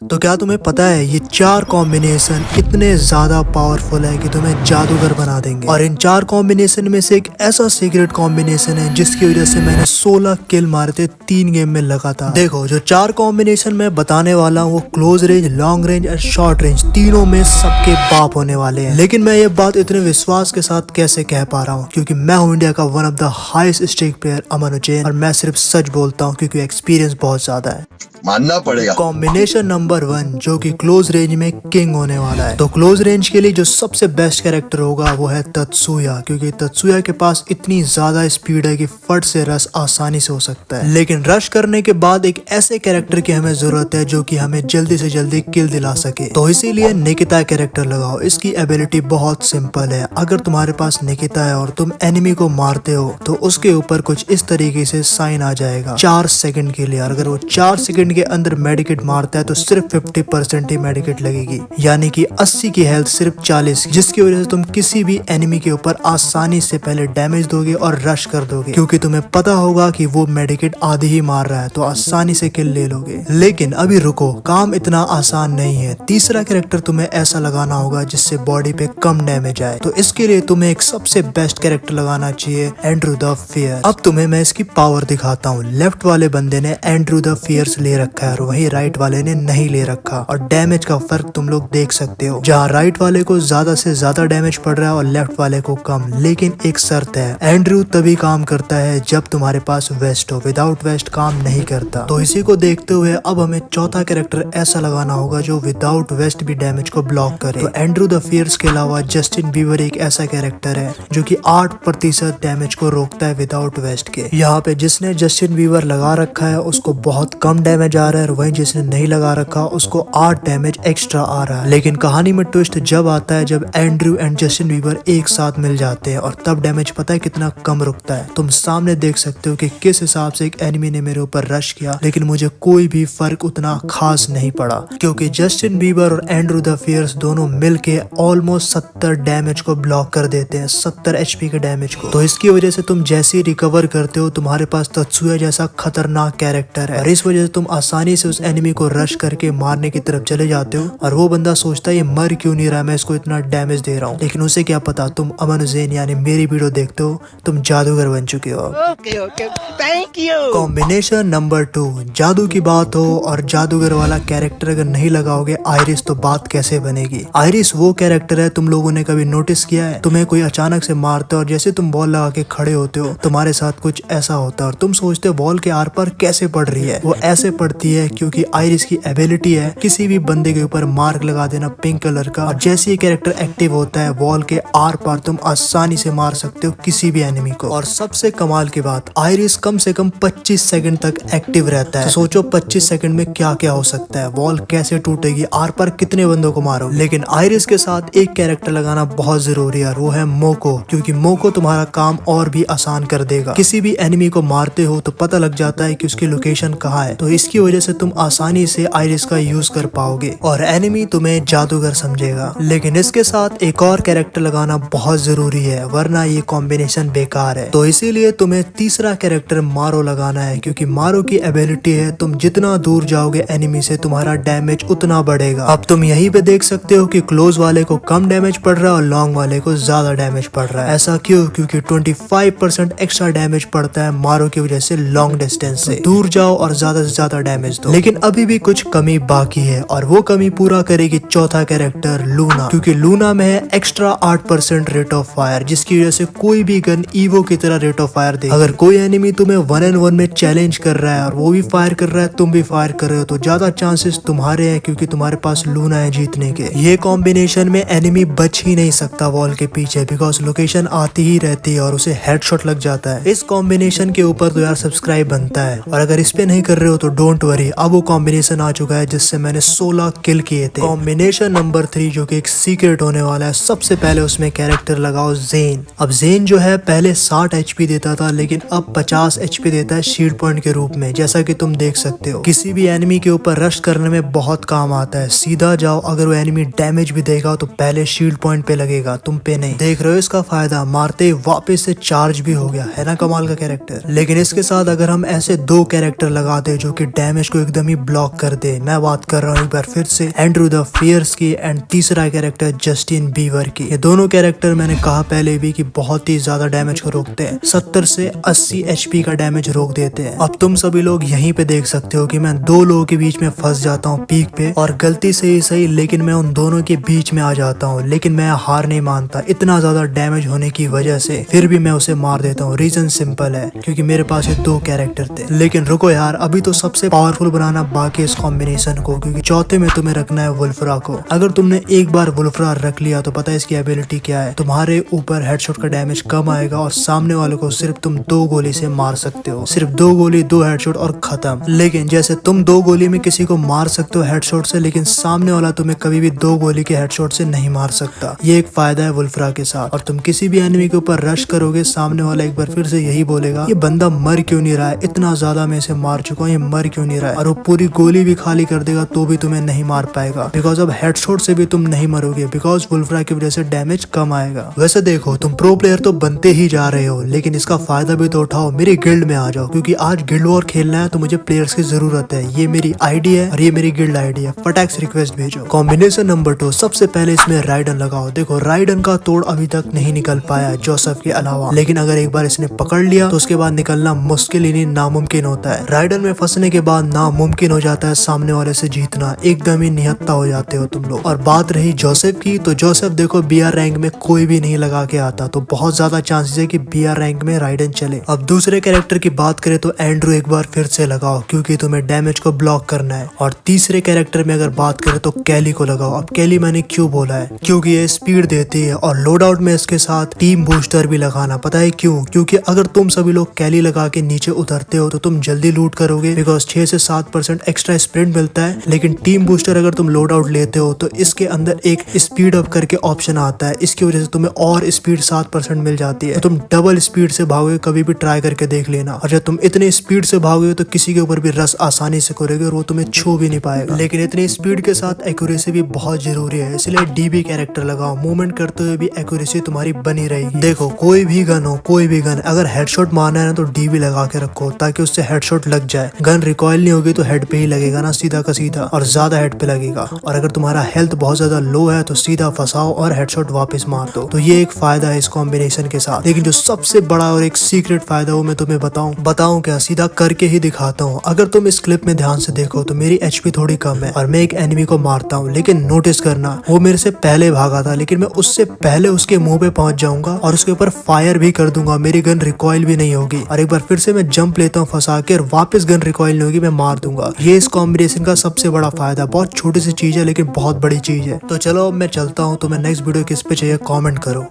तो क्या तुम्हें पता है ये 4 कॉम्बिनेशन इतने ज्यादा पावरफुल है कि तुम्हें जादूगर बना देंगे। और इन 4 कॉम्बिनेशन में से एक ऐसा सीक्रेट कॉम्बिनेशन है जिसकी वजह से मैंने 16 किल मारे थे 3 गेम में लगातार। देखो जो 4 कॉम्बिनेशन मैं बताने वाला हूँ वो क्लोज रेंज, लॉन्ग रेंज और शॉर्ट रेंज तीनों में सबके बाप होने वाले हैं। लेकिन मैं ये बात इतने विश्वास के साथ कैसे कह पा रहा हूँ, क्योंकि मैं हूँ इंडिया का one of the highest streak player Aman Ujjain, और मैं सिर्फ सच बोलता हूँ क्योंकि एक्सपीरियंस बहुत ज्यादा है। मानना पड़ेगा। कॉम्बिनेशन नंबर 1 जो कि क्लोज रेंज में किंग होने वाला है। तो क्लोज रेंज के लिए जो सबसे बेस्ट कैरेक्टर होगा वो है तत्सुया, क्योंकि तत्सुया के पास इतनी ज्यादा स्पीड है कि फट से रश आसानी से हो सकता है। लेकिन रश करने के बाद एक ऐसे कैरेक्टर की हमें जरूरत है जो कि हमें जल्दी से जल्दी किल दिला सके। तो इसीलिए निकिता कैरेक्टर लगाओ। इसकी एबिलिटी बहुत सिंपल है। अगर तुम्हारे पास निकिता है और तुम एनिमी को मारते हो तो उसके ऊपर कुछ इस तरीके से साइन आ जाएगा 4 सेकंड के लिए। अगर वो 4 सेकंड के अंदर मेडिकेट मारता है तो सिर्फ 50% ही मेडिकेट लगेगी, यानी कि 80 की हेल्थ सिर्फ 40, जिसकी वजह से तुम किसी भी एनिमी के ऊपर आसानी से पहले डैमेज दोगे और रश कर दोगे, क्योंकि तुम्हें पता होगा कि वो मेडिकेट आधी ही मार रहा है, तो आसानी से किल ले लोगे। लेकिन अभी रुको, काम इतना आसान नहीं है। तीसरा कैरेक्टर तुम्हें ऐसा लगाना होगा जिससे बॉडी पे कम डैमेज आए। तो इसके लिए तुम्हें एक सबसे बेस्ट कैरेक्टर लगाना चाहिए, एंड्रू द फियर। अब तुम्हें मैं इसकी पावर दिखाता हूँ। लेफ्ट वाले बंदे ने एंड्रू द फियर्स ले रखा है और वहीं राइट वाले ने नहीं ले रखा, और डैमेज का फर्क तुम लोग देख सकते हो, जहाँ राइट वाले को ज्यादा से ज्यादा डैमेज पड़ रहा है और लेफ्ट वाले को कम। लेकिन एक शर्त है, एंड्रू तभी काम करता है जब तुम्हारे पास वेस्ट हो, विदाउट वेस्ट काम नहीं करता। तो इसी को देखते हुए अब हमें चौथा कैरेक्टर ऐसा लगाना होगा जो विदाउट वेस्ट भी डैमेज को ब्लॉक करे। तो एंड्रू द फियर्स के अलावा जस्टिन बीवर एक ऐसा कैरेक्टर है जो कि 8% डैमेज को रोकता है विदाउट वेस्ट के। यहाँ पे जिसने जस्टिन बीवर लगा रखा है उसको बहुत कम डैमेज आ रहा है, और वहीं जिसने नहीं लगा रखा उसको 8 डैमेज एक्स्ट्रा आ रहा है। लेकिन कहानी में ट्विस्ट जब आता है जब एंड्रू एंड जस्टिन बीवर एक साथ मिल जाते हैं, और तब डैमेज पता है कितना कम रुकता है। तुम सामने देख सकते हो कि किस हिसाब से एक एनिमी ने मेरे ऊपर रश किया, लेकिन मुझे कोई भी फर्क उतना खास नहीं पड़ा, क्योंकि जस्टिन बीबर और एंड्रू द फियर्स दोनों मिलके ऑलमोस्ट 70 डैमेज को ब्लॉक कर देते हैं, 70 HP के डैमेज को। तो इसकी वजह से तुम जैसे ही रिकवर करते हो तुम्हारे पास तत्सुया जैसा खतरनाक कैरेक्टर है, और इस वजह से तुम आसानी से उस एनिमी को रश करके मारने की तरफ चले जाते हो, और वो बंदा सोचता है ये मर क्यों नहीं रहा, मैं इसको इतना डैमेज दे रहा हूँ। लेकिन उसे क्या पता तुम अमन उज्जैन यानी मेरी वीडियो देखते हो, तुम जादूगर बन चुके हो। Okay thank you. Combination number 2, जादू की बात हो और जादूगर वाला कैरेक्टर अगर नहीं लगाओगे आयरिस, तो बात कैसे बनेगी। आयरिस वो कैरेक्टर है, तुम लोगों ने कभी नोटिस किया है, तुम्हें कोई अचानक से मारता है और जैसे तुम बॉल लगा के खड़े होते हो तुम्हारे साथ कुछ ऐसा होता है, और तुम सोचते हो बॉल के आर पार कैसे पड़ रही है। वो ऐसे पड़ती है क्योंकि आयरिस की एबिलिटी है किसी भी बंदे के ऊपर मार्क लगा देना पिंक कलर का, और जैसे ही कैरेक्टर एक्टिव होता है वॉल के आर पार तुम आसानी से मार सकते हो किसी भी एनिमी को। और सबसे कमाल की बात, आयरिस कम से कम 25 सेकंड तक एक्टिव रहता है। तो सोचो 25 सेकंड में क्या क्या हो सकता है, वॉल कैसे टूटेगी, आर पार कितने बंदों को मारो। लेकिन आयरिस के साथ एक कैरेक्टर लगाना बहुत जरूरी है, वो है मोको, क्योंकि मोको तुम्हारा काम और भी आसान कर देगा। किसी भी एनिमी को मारते हो तो पता लग जाता है कि उसकी लोकेशन कहाँ है, तो इसकी वजह से तुम आसानी से आयरिस का यूज कर पाओगे और एनिमी तुम्हें जादूगर समझेगा। लेकिन इसके साथ एक और कैरेक्टर लगाना बहुत जरूरी है, वरना ये कॉम्बिनेशन बेकार है। तो इसीलिए तुम्हें तीसरा कैरेक्टर मारो लगाना है, क्योंकि मारो की एबिलिटी है तुम जितना दूर जाओगे एनिमी से तुम्हारा डैमेज उतना बढ़ेगा। अब तुम यहीं पे देख सकते हो कि क्लोज वाले को कम डैमेज पड़ रहा है और लॉन्ग वाले को ज्यादा डैमेज पड़ रहा है। ऐसा क्यों? क्योंकि 25% एक्स्ट्रा डैमेज पड़ता है मारो की वजह से लॉन्ग डिस्टेंस से। दूर जाओ और ज्यादा से ज्यादा डैमेज दो। लेकिन अभी भी कुछ कमी बाकी है, और वो कमी पूरा करेगी चौथा कैरेक्टर लूना, क्योंकि लूना में है एक्स्ट्रा 8% रेट ऑफ फायर, जिसकी वजह से कोई भी गन ईवो की तरह रेट ऑफ फायर दे। अगर कोई एनिमी तुम्हें 1-on-1 में चैलेंज कर रहा है और वो भी फायर कर रहा है तुम भी फायर कर रहे हो, तो ज्यादा चांसेस तुम्हारे हैं, क्योंकि तुम्हारे पास लूना है जीतने के। ये कॉम्बिनेशन में एनिमी बच ही नहीं सकता वॉल के पीछे, बिकॉज लोकेशन आती ही रहती है और उसे हेडशॉट लग जाता है। इस कॉम्बिनेशन के ऊपर तो यार सब्सक्राइब बनता है, और अगर इस पे नहीं कर रहे हो तो डोंट वरी, अब वो कॉम्बिनेशन आ चुका है जिससे मैंने 16 किल किए थे। कॉम्बिनेशन नंबर 3 जो कि एक सीक्रेट होने वाला है, सबसे पहले उसमें कैरेक्टर लगाओ जेन। अब जेन जो है पहले 60 HP देता था, लेकिन अब 50 HP देता है शील्ड पॉइंट के रूप में, जैसा कि तुम देख सकते हो। किसी भी एनिमी के ऊपर रश करने में बहुत काम आता है। सीधा जाओ, अगर वो एनिमी डैमेज भी देगा तो पहले शील्ड पॉइंट पे लगेगा, तुम पे नहीं। देख रहे हो इसका फायदा, मारते ही वापस से चार्ज भी हो गया, है ना कमाल का कैरेक्टर। लेकिन इसके साथ अगर हम ऐसे 2 कैरेक्टर लगा दे जो कि डैमेज को एकदम ही ब्लॉक कर दे। मैं बात कर रहा हूँ एक बार फिर से एंड्रू द फियर्स की एंड तीसरा कैरेक्टर जस्टिन बीवर की। ये दोनों कैरेक्टर मैंने कहा पहले भी कि बहुत ही ज्यादा डैमेज को रोकते हैं, 70 से 80 HP का डैमेज रोक देते हैं। अब तुम सभी लोग यहीं पे देख सकते हो कि मैं दो लोगों के बीच में फंस जाता हूँ पीक पे, और गलती से ही सही लेकिन मैं उन दोनों के बीच में आ जाता हूँ। लेकिन मैं हार नहीं मानता, इतना ज्यादा डैमेज होने की वजह से फिर भी मैं उसे मार देता हूँ। रीजन सिंपल है, क्योंकि मेरे पास ये दो कैरेक्टर थे। लेकिन रुको यार, अभी तो सबसे पावरफुल बनाना बाकी इस कॉम्बिनेशन को, क्योंकि चौथे में तुम्हें रखना है वुल्फ्रा को। अगर तुमने एक बार वुल्फ्रा रख लिया तो पता है इसकी एबिलिटी क्या है। तुम्हारे ऊपर हेडशॉट का डैमेज कम आएगा और सामने वाले को सिर्फ तुम 2 गोली से मार सकते हो। सिर्फ 2 गोली 2 हेडशॉट और खत्म। लेकिन जैसे तुम 2 गोली में किसी को मार सकते हो हेडशॉट से, लेकिन सामने वाला तुम्हें कभी भी 2 गोली के हेडशॉट से नहीं मार सकता। ये एक फायदा है वुल्फ्रा के साथ। और तुम किसी भी एनिमी के ऊपर रश करोगे, सामने वाला एक बार फिर से यही बोलेगा, ये बंदा मर क्यों नहीं रहा है, इतना ज्यादा मैं इसे मार चुका हूँ, ये मर क्यों नहीं रहा है। और वो पूरी गोली भी खाली कर देगा तो भी तुम्हें नहीं मार पाएगा, बिकॉज अब हेडशॉट से भी तुम नहीं मरोगे, बिकॉज वुल्फ्रा की वजह से डैमेज कम आएगा। वैसे देखो, तुम प्रो प्लेयर तो बनते ही जा रहे हो, लेकिन इसका फायदा भी तो उठाओ, मेरी गिल्ड में आ जाओ, क्योंकि आज गिल्ड वॉर खेलना है तो मुझे प्लेयर्स की जरूरत है। ये मेरी आईडी है और ये मेरी गिल्ड आईडी है। फटाक से रिक्वेस्ट भेजो। कॉम्बिनेशन नंबर 2, सबसे पहले इसमें राइडन लगाओ। देखो, राइडन का तोड़ अभी तक नहीं निकल पाया जोसेफ के अलावा, लेकिन अगर एक बार इसने पकड़ लिया तो उसके बाद निकलना मुश्किल ही नहीं नामुमकिन होता है। राइडन में फंसने के बाद नामुमकिन हो जाता है सामने वाले से जीतना, एकदम ही निहत्ता हो जाते हो तुम लोग। और बात रही जोसेफ की, तो जोसेफ देखो BR रैंक में कोई भी नहीं लगा के आता, तो बहुत ज्यादा चांसेस है कि BR रैंक में राइडन चले। अब दूसरे कैरेक्टर की बात करें तो एंड्रू एक बार फिर से लगाओ, क्योंकि तुम्हें डैमेज को ब्लॉक करना है। और तीसरे कैरेक्टर में अगर बात करें तो कैली को लगाओ। अब कैली मैंने क्यों बोला है, क्योंकि ये स्पीड देती है और लोड आउट में इसके साथ टीम बूस्टर भी लगाना। पता है क्यों? क्योंकि अगर तुम सभी लोग कैली लगा के नीचे उतरते हो तो तुम जल्दी लूट करोगे, बिकॉज 6 से 7% एक्स्ट्रा स्प्रिंट मिलता है। लेकिन टीम बूस्टर अगर तुम लोड आउट लेते हो तो इसके अंदर एक स्पीड अप करके ऑप्शन आता है, इसकी वजह से तुम्हें और स्पीड 7% मिल जाती है। तो तुम डबल स्पीड से भागोगे, कभी भी ट्राई करके देख लेना। और जब तुम इतने स्पीड से भागोगे तो किसी के ऊपर भी रस आसानी से करोगे और वो तुम्हें छू भी नहीं पाएगा। लेकिन इतनी स्पीड के साथ एक्यूरेसी भी बहुत जरूरी है, इसलिए DB कैरेक्टर लगाओ। मूवमेंट करते हुए भी एक्यूरेसी तुम्हारी बनी रहेगी। देखो, कोई भी गन हो, कोई भी गन, अगर हेडशॉट मारना है ना तो DB लगा के रखो, ताकि उससे हेडशॉट लग जाए। गन रिकॉइल नहीं होगी तो हेड पे ही लगेगा ना, सीधा का सीधा, और ज्यादा हेड पे लगेगा। और अगर तुम्हारा हेल्थ बहुत ज्यादा लो है तो सीधा फंसाओ और हेडशॉट वापस मार दो। तो ये एक फायदा है इस कॉम्बिनेशन के साथ। लेकिन जो सबसे बड़ा और एक सीक्रेट फायदा वो मैं तुम्हें बताऊं क्या, सीधा करके ही दिखाता हूँ। अगर तुम इस क्लिप में ध्यान से देखो तो मेरी HP थोड़ी कम है और मैं एक एनिमी को मारता हूँ, लेकिन नोटिस करना, वो मेरे से पहले भागा था, लेकिन मैं उससे पहले उसके मुंह पे पहुंच जाऊंगा और उसके ऊपर फायर भी कर दूंगा। मेरी गन रिकॉइल भी नहीं होगी, और एक बार फिर से मैं जंप लेता हूँ फंसा के, और वापस गन रिकॉइल नहीं होगी, मैं मार दूंगा। ये इस कॉम्बिनेशन का सबसे बड़ा फायदा। बहुत छोटी सी चीज है लेकिन बहुत बड़ी चीज है। तो चलो अब मैं चलता हूँ, तो मैं नेक्स्ट वीडियो किस पे चाहिए कमेंट करो।